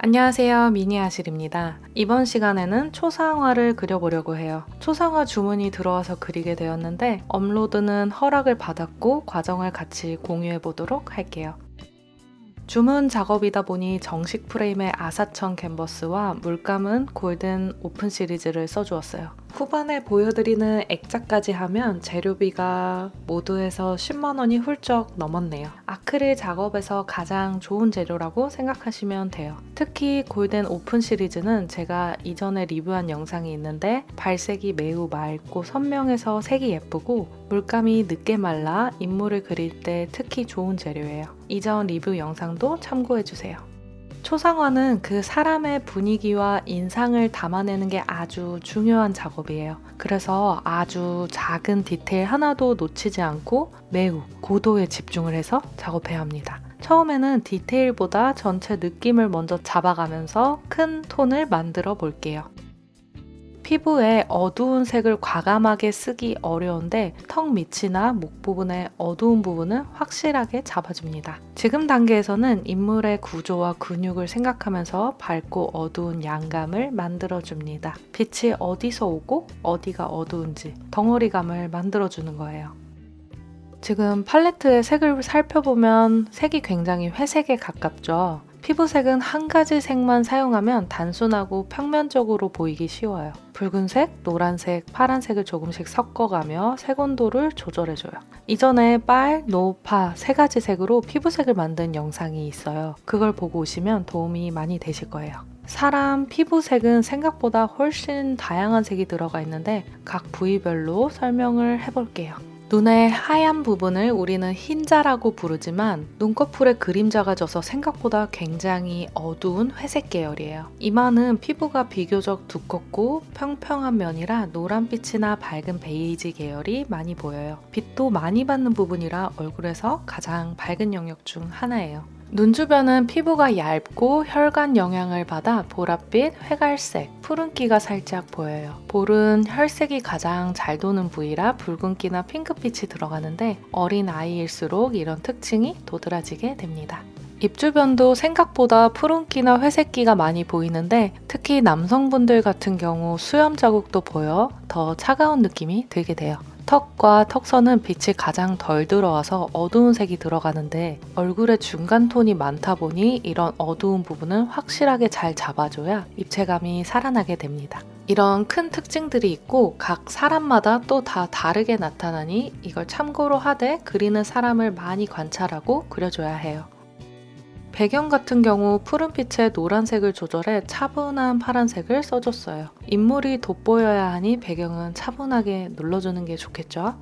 안녕하세요, 미니아실입니다. 이번 시간에는 초상화를 그려보려고 해요. 초상화 주문이 들어와서 그리게 되었는데 업로드는 허락을 받았고 과정을 같이 공유해 보도록 할게요. 주문 작업이다 보니 정식 프레임의 아사천 캔버스와 물감은 골든 오픈 시리즈를 써주었어요. 후반에 보여드리는 액자까지 하면 재료비가 모두 해서 10만원이 훌쩍 넘었네요. 아크릴 작업에서 가장 좋은 재료라고 생각하시면 돼요. 특히 골든 오픈 시리즈는 제가 이전에 리뷰한 영상이 있는데 발색이 매우 맑고 선명해서 색이 예쁘고 물감이 늦게 말라 인물을 그릴 때 특히 좋은 재료예요. 이전 리뷰 영상도 참고해주세요. 초상화는 그 사람의 분위기와 인상을 담아내는 게 아주 중요한 작업이에요. 그래서 아주 작은 디테일 하나도 놓치지 않고 매우 고도에 집중을 해서 작업해야 합니다. 처음에는 디테일보다 전체 느낌을 먼저 잡아가면서 큰 톤을 만들어 볼게요. 피부에 어두운 색을 과감하게 쓰기 어려운데 턱 밑이나 목 부분의 어두운 부분은 확실하게 잡아줍니다. 지금 단계에서는 인물의 구조와 근육을 생각하면서 밝고 어두운 양감을 만들어줍니다. 빛이 어디서 오고 어디가 어두운지 덩어리감을 만들어주는 거예요. 지금 팔레트의 색을 살펴보면 색이 굉장히 회색에 가깝죠. 피부색은 한 가지 색만 사용하면 단순하고 평면적으로 보이기 쉬워요. 붉은색, 노란색, 파란색을 조금씩 섞어가며 색 온도를 조절해줘요. 이전에 빨, 노, 파 세 가지 색으로 피부색을 만든 영상이 있어요. 그걸 보고 오시면 도움이 많이 되실 거예요. 사람 피부색은 생각보다 훨씬 다양한 색이 들어가 있는데 각 부위별로 설명을 해볼게요. 눈의 하얀 부분을 우리는 흰자라고 부르지만 눈꺼풀에 그림자가 져서 생각보다 굉장히 어두운 회색 계열이에요. 이마는 피부가 비교적 두껍고 평평한 면이라 노란빛이나 밝은 베이지 계열이 많이 보여요. 빛도 많이 받는 부분이라 얼굴에서 가장 밝은 영역 중 하나예요. 눈 주변은 피부가 얇고 혈관 영향을 받아 보랏빛, 회갈색, 푸른기가 살짝 보여요. 볼은 혈색이 가장 잘 도는 부위라 붉은기나 핑크빛이 들어가는데 어린 아이일수록 이런 특징이 도드라지게 됩니다. 입 주변도 생각보다 푸른기나 회색기가 많이 보이는데 특히 남성분들 같은 경우 수염 자국도 보여 더 차가운 느낌이 들게 돼요. 턱과 턱선은 빛이 가장 덜 들어와서 어두운 색이 들어가는데 얼굴에 중간 톤이 많다 보니 이런 어두운 부분은 확실하게 잘 잡아줘야 입체감이 살아나게 됩니다. 이런 큰 특징들이 있고 각 사람마다 또 다 다르게 나타나니 이걸 참고로 하되 그리는 사람을 많이 관찰하고 그려줘야 해요. 배경 같은 경우 푸른빛에 노란색을 조절해 차분한 파란색을 써줬어요. 인물이 돋보여야 하니 배경은 차분하게 눌러주는 게 좋겠죠?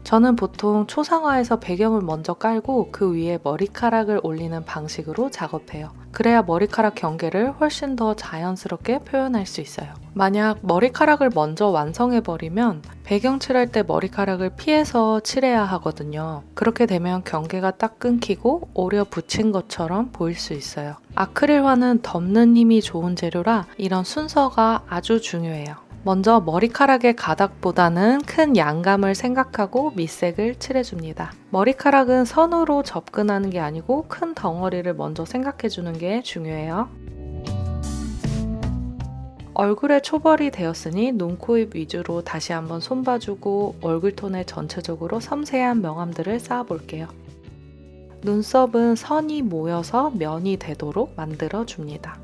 저는 보통 초상화에서 배경을 먼저 깔고 그 위에 머리카락을 올리는 방식으로 작업해요. 그래야 머리카락 경계를 훨씬 더 자연스럽게 표현할 수 있어요. 만약 머리카락을 먼저 완성해버리면 배경 칠할 때 머리카락을 피해서 칠해야 하거든요. 그렇게 되면 경계가 딱 끊기고 오려 붙인 것처럼 보일 수 있어요. 아크릴화는 덮는 힘이 좋은 재료라 이런 순서가 아주 중요해요. 먼저 머리카락의 가닥보다는 큰 양감을 생각하고 밑색을 칠해줍니다. 머리카락은 선으로 접근하는 게 아니고 큰 덩어리를 먼저 생각해주는 게 중요해요. 얼굴에 초벌이 되었으니 눈, 코, 입 위주로 다시 한번 손봐주고 얼굴 톤에 전체적으로 섬세한 명암들을 쌓아볼게요. 눈썹은 선이 모여서 면이 되도록 만들어줍니다.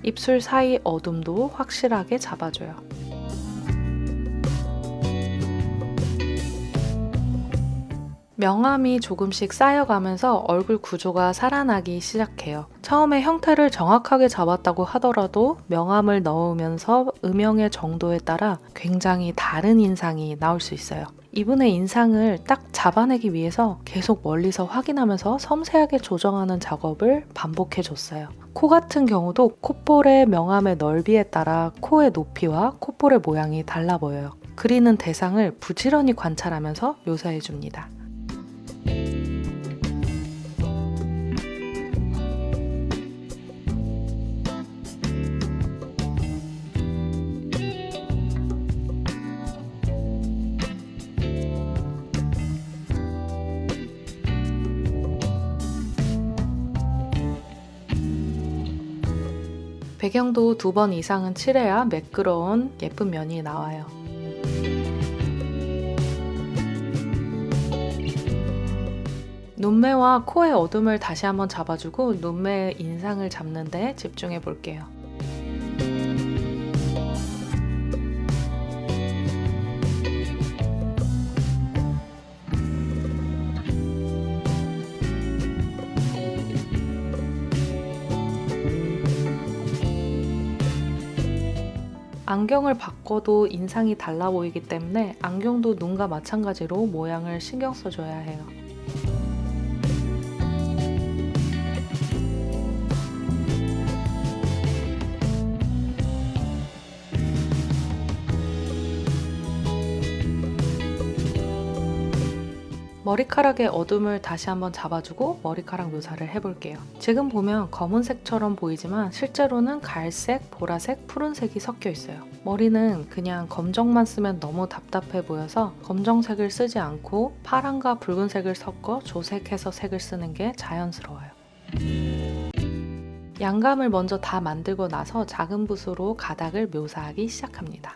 입술 사이 어둠도 확실하게 잡아줘요. 명암이 조금씩 쌓여가면서 얼굴 구조가 살아나기 시작해요. 처음에 형태를 정확하게 잡았다고 하더라도 명암을 넣으면서 음영의 정도에 따라 굉장히 다른 인상이 나올 수 있어요. 이분의 인상을 딱 잡아내기 위해서 계속 멀리서 확인하면서 섬세하게 조정하는 작업을 반복해줬어요. 코 같은 경우도 콧볼의 명암의 넓이에 따라 코의 높이와 콧볼의 모양이 달라 보여요. 그리는 대상을 부지런히 관찰하면서 묘사해줍니다. 배경도 2번 이상은 칠해야 매끄러운 예쁜 면이 나와요. 눈매와 코의 어둠을 다시 한번 잡아주고 눈매의 인상을 잡는 데 집중해 볼게요. 안경을 바꿔도 인상이 달라 보이기 때문에 안경도 눈과 마찬가지로 모양을 신경 써줘야 해요. 머리카락의 어둠을 다시 한번 잡아주고 머리카락 묘사를 해볼게요. 지금 보면 검은색처럼 보이지만 실제로는 갈색, 보라색, 푸른색이 섞여 있어요. 머리는 그냥 검정만 쓰면 너무 답답해 보여서 검정색을 쓰지 않고 파란과 붉은색을 섞어 조색해서 색을 쓰는 게 자연스러워요. 양감을 먼저 다 만들고 나서 작은 붓으로 가닥을 묘사하기 시작합니다.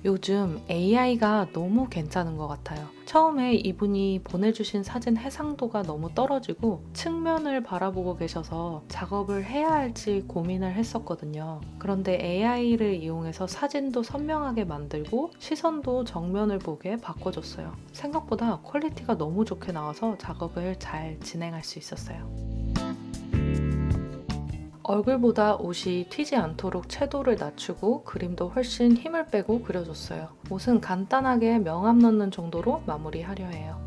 요즘 AI가 너무 괜찮은 것 같아요. 처음에 이분이 보내주신 사진 해상도가 너무 떨어지고 측면을 바라보고 계셔서 작업을 해야 할지 고민을 했었거든요. 그런데 AI를 이용해서 사진도 선명하게 만들고 시선도 정면을 보게 바꿔줬어요. 생각보다 퀄리티가 너무 좋게 나와서 작업을 잘 진행할 수 있었어요. 얼굴보다 옷이 튀지 않도록 채도를 낮추고 그림도 훨씬 힘을 빼고 그려줬어요. 옷은 간단하게 명암 넣는 정도로 마무리하려 해요.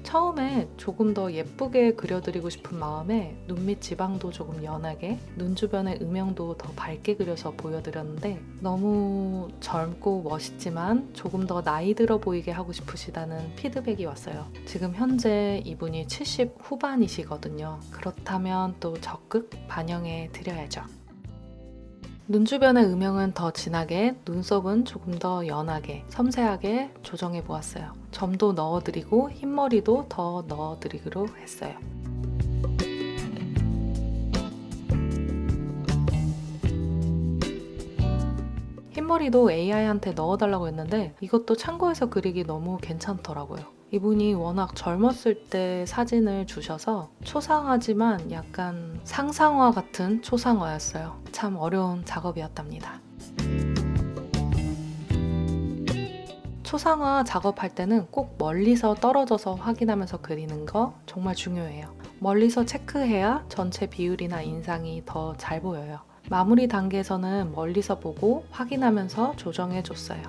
처음에 조금 더 예쁘게 그려드리고 싶은 마음에 눈 밑 지방도 조금 연하게, 눈 주변의 음영도 더 밝게 그려서 보여드렸는데 너무 젊고 멋있지만 조금 더 나이 들어 보이게 하고 싶으시다는 피드백이 왔어요. 지금 현재 이분이 70 후반이시거든요. 그렇다면 또 적극 반영해 드려야죠. 눈 주변의 음영은 더 진하게, 눈썹은 조금 더 연하게, 섬세하게 조정해 보았어요. 점도 넣어드리고 흰머리도 더 넣어드리기로 했어요. 흰머리도 AI한테 넣어달라고 했는데 이것도 참고해서 그리기 너무 괜찮더라고요. 이분이 워낙 젊었을 때 사진을 주셔서 초상화지만 약간 상상화 같은 초상화였어요. 참 어려운 작업이었답니다. 초상화 작업할 때는 꼭 멀리서 떨어져서 확인하면서 그리는 거 정말 중요해요. 멀리서 체크해야 전체 비율이나 인상이 더 잘 보여요. 마무리 단계에서는 멀리서 보고 확인하면서 조정해줬어요.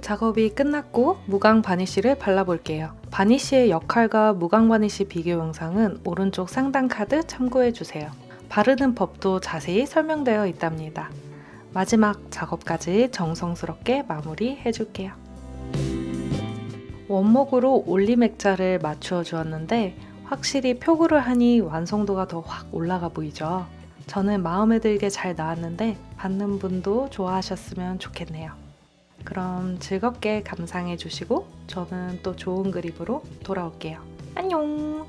작업이 끝났고 무광 바니쉬를 발라볼게요. 바니쉬의 역할과 무광 바니쉬 비교 영상은 오른쪽 상단 카드 참고해주세요. 바르는 법도 자세히 설명되어 있답니다. 마지막 작업까지 정성스럽게 마무리해줄게요. 원목으로 올림 액자를 맞추어 주었는데 확실히 표구를 하니 완성도가 더 확 올라가 보이죠? 저는 마음에 들게 잘 나왔는데 받는 분도 좋아하셨으면 좋겠네요. 그럼 즐겁게 감상해 주시고 저는 또 좋은 그림으로 돌아올게요. 안녕!